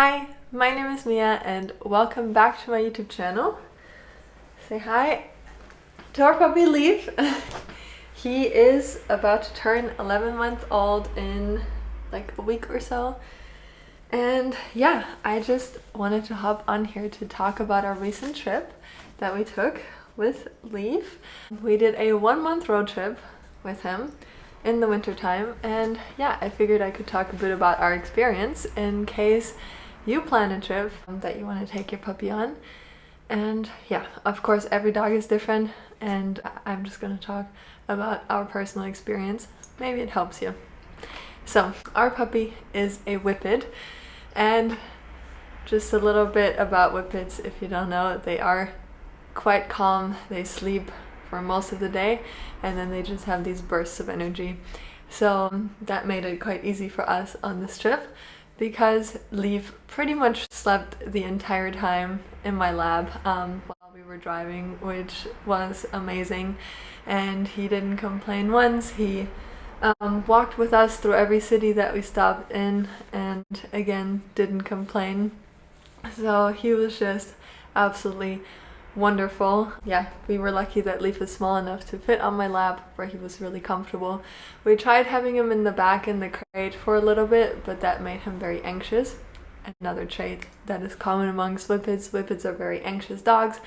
Hi, my name is Mia and welcome back to my YouTube channel. Say hi to our puppy Leaf. He is about to turn 11 months old in like a week or so. And yeah, I just wanted to hop on here to talk about our recent trip that we took with Leaf. We did a 1-month road trip with him in the winter time, and yeah, I figured I could talk a bit about our experience in case you plan a trip that you want to take your puppy on. And yeah, of course every dog is different, and I'm just going to talk about our personal experience. Maybe it helps you. So our puppy is a whippet, and just a little bit about whippets if you don't know, they are quite calm. They sleep for most of the day and then they just have these bursts of energy. So that made it quite easy for us on this trip because Leaf pretty much slept the entire time in my lab while we were driving, which was amazing, and he didn't complain once. He walked with us through every city that we stopped in and again didn't complain. So he was just absolutely wonderful. Yeah, we were lucky that Leaf is small enough to fit on my lap where he was really comfortable. We tried having him in the back in the crate for a little bit, but that made him very anxious. Another trait that is common amongst whippets. Whippets are very anxious dogs.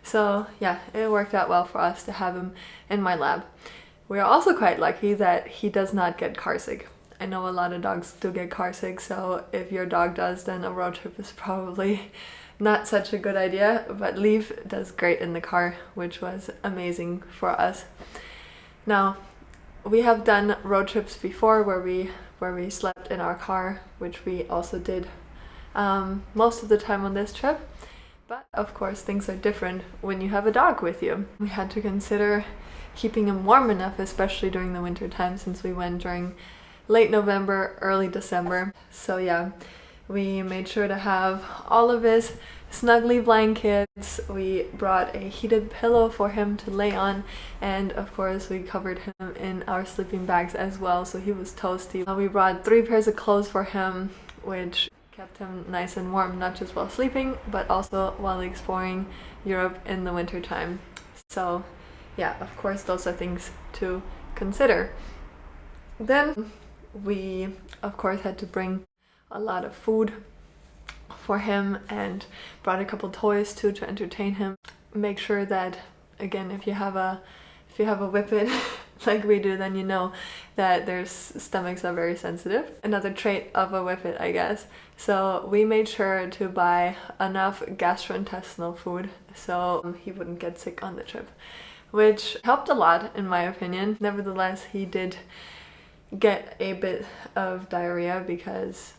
So yeah, it worked out well for us to have him in my lab. We are also quite lucky that he does not get car sick. I know a lot of dogs do get car sick, so if your dog does, then a road trip is probably not such a good idea, but Leaf does great in the car, which was amazing for us. Now, we have done road trips before where we slept in our car, which we also did most of the time on this trip. But of course, things are different when you have a dog with you. We had to consider keeping him warm enough, especially during the winter time, since we went during late November, early December. So yeah, we made sure to have all of his snuggly blankets. We brought a heated pillow for him to lay on, and of course we covered him in our sleeping bags as well, so he was toasty. We brought 3 pairs of clothes for him, which kept him nice and warm, not just while sleeping, but also while exploring Europe in the winter time. So yeah, of course those are things to consider. Then we of course had to bring a lot of food for him and brought a couple toys too to entertain him. Make sure that, again, if you have a whippet like we do, then you know that their stomachs are very sensitive. Another trait of a whippet, I guess. So we made sure to buy enough gastrointestinal food so he wouldn't get sick on the trip, which helped a lot in my opinion. Nevertheless, he did get a bit of diarrhea because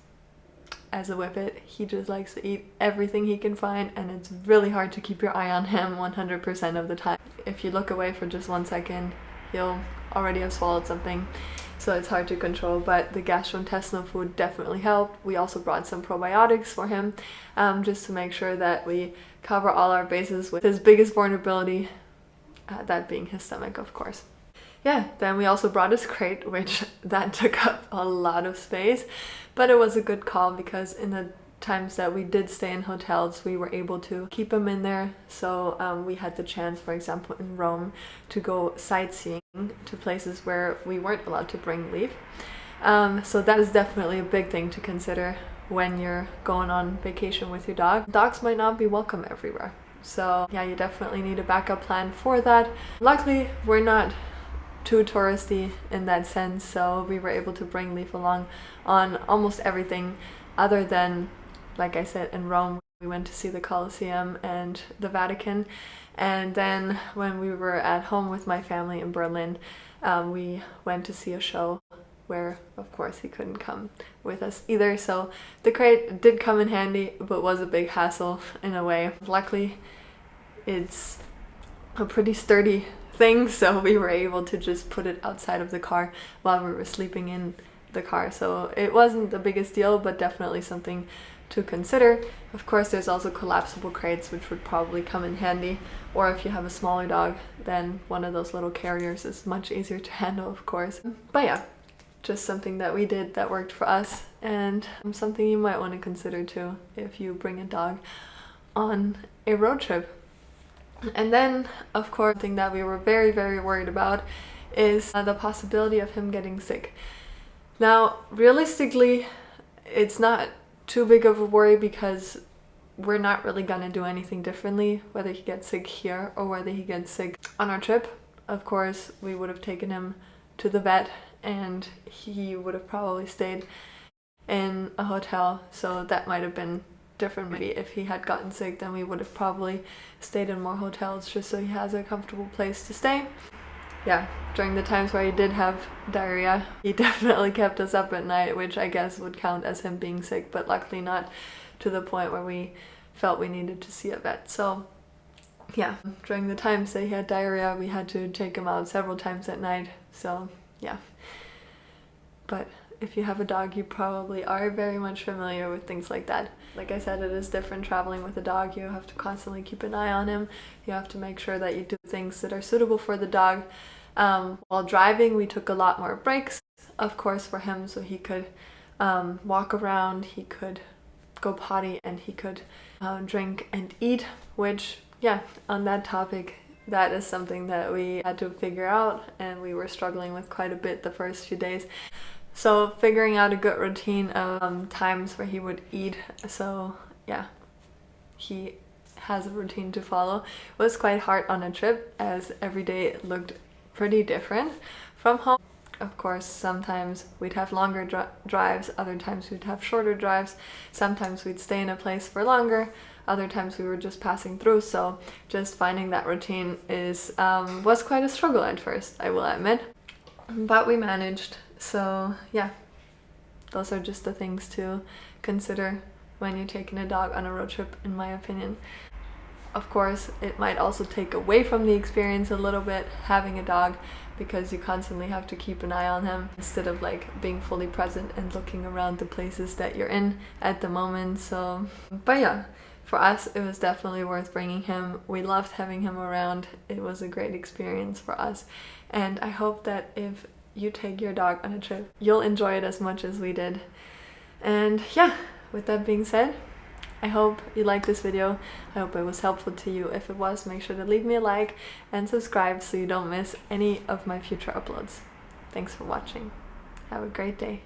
as a whippet, he just likes to eat everything he can find, and it's really hard to keep your eye on him 100% of the time. If you look away for just 1 second, he'll already have swallowed something, so it's hard to control, but the gastrointestinal food definitely helped. We also brought some probiotics for him, just to make sure that we cover all our bases with his biggest vulnerability, that being his stomach, of course. Yeah, then we also brought his crate, which that took up a lot of space, but it was a good call because in the times that we did stay in hotels, we were able to keep him in there. So we had the chance, for example, in Rome, to go sightseeing to places where we weren't allowed to bring Leaf. So that is definitely a big thing to consider when you're going on vacation with your dog. Dogs might not be welcome everywhere. So yeah, you definitely need a backup plan for that. Luckily, we're not too touristy in that sense, so we were able to bring Leaf along on almost everything other than, like I said, in Rome we went to see the Colosseum and the Vatican, and then when we were at home with my family in Berlin, we went to see a show where of course he couldn't come with us either, so the crate did come in handy but was a big hassle in a way. Luckily it's a pretty sturdy thing, so we were able to just put it outside of the car while we were sleeping in the car, so it wasn't the biggest deal, but definitely something to consider. Of course, there's also collapsible crates, which would probably come in handy, or if you have a smaller dog, then one of those little carriers is much easier to handle, of course. But yeah, just something that we did that worked for us, and something you might want to consider too if you bring a dog on a road trip. And then, of course, the thing that we were very, very worried about is the possibility of him getting sick. Now, realistically, it's not too big of a worry because we're not really gonna do anything differently, whether he gets sick here or whether he gets sick on our trip. Of course, we would have taken him to the vet and he would have probably stayed in a hotel, so that might have been different. Maybe if he had gotten sick, then we would have probably stayed in more hotels just so he has a comfortable place to stay. Yeah, during the times where he did have diarrhea, he definitely kept us up at night, which I guess would count as him being sick, but luckily not to the point where we felt we needed to see a vet. So yeah, during the times that he had diarrhea, we had to take him out several times at night. So yeah, but if you have a dog, you probably are very much familiar with things like that. Like I said, it is different traveling with a dog. You have to constantly keep an eye on him. You have to make sure that you do things that are suitable for the dog. While driving, we took a lot more breaks, of course, for him, so he could walk around, he could go potty, and he could drink and eat, which, yeah, on that topic, that is something that we had to figure out, and we were struggling with quite a bit the first few days. So figuring out a good routine of times where he would eat, so yeah, he has a routine to follow, was quite hard on a trip, as every day looked pretty different from home. Of course, sometimes we'd have longer drives, other times we'd have shorter drives, sometimes we'd stay in a place for longer, other times we were just passing through, so just finding that routine was quite a struggle at first, I will admit, but we managed. So yeah, those are just the things to consider when you're taking a dog on a road trip, in my opinion. Of course, it might also take away from the experience a little bit having a dog, because you constantly have to keep an eye on him instead of like being fully present and looking around the places that you're in at the moment. So, but yeah, for us, it was definitely worth bringing him. We loved having him around. It was a great experience for us. And I hope that if you take your dog on a trip, you'll enjoy it as much as we did. And yeah, with that being said, I hope you liked this video. I hope it was helpful to you. If it was, make sure to leave me a like and subscribe so you don't miss any of my future uploads. Thanks for watching. Have a great day.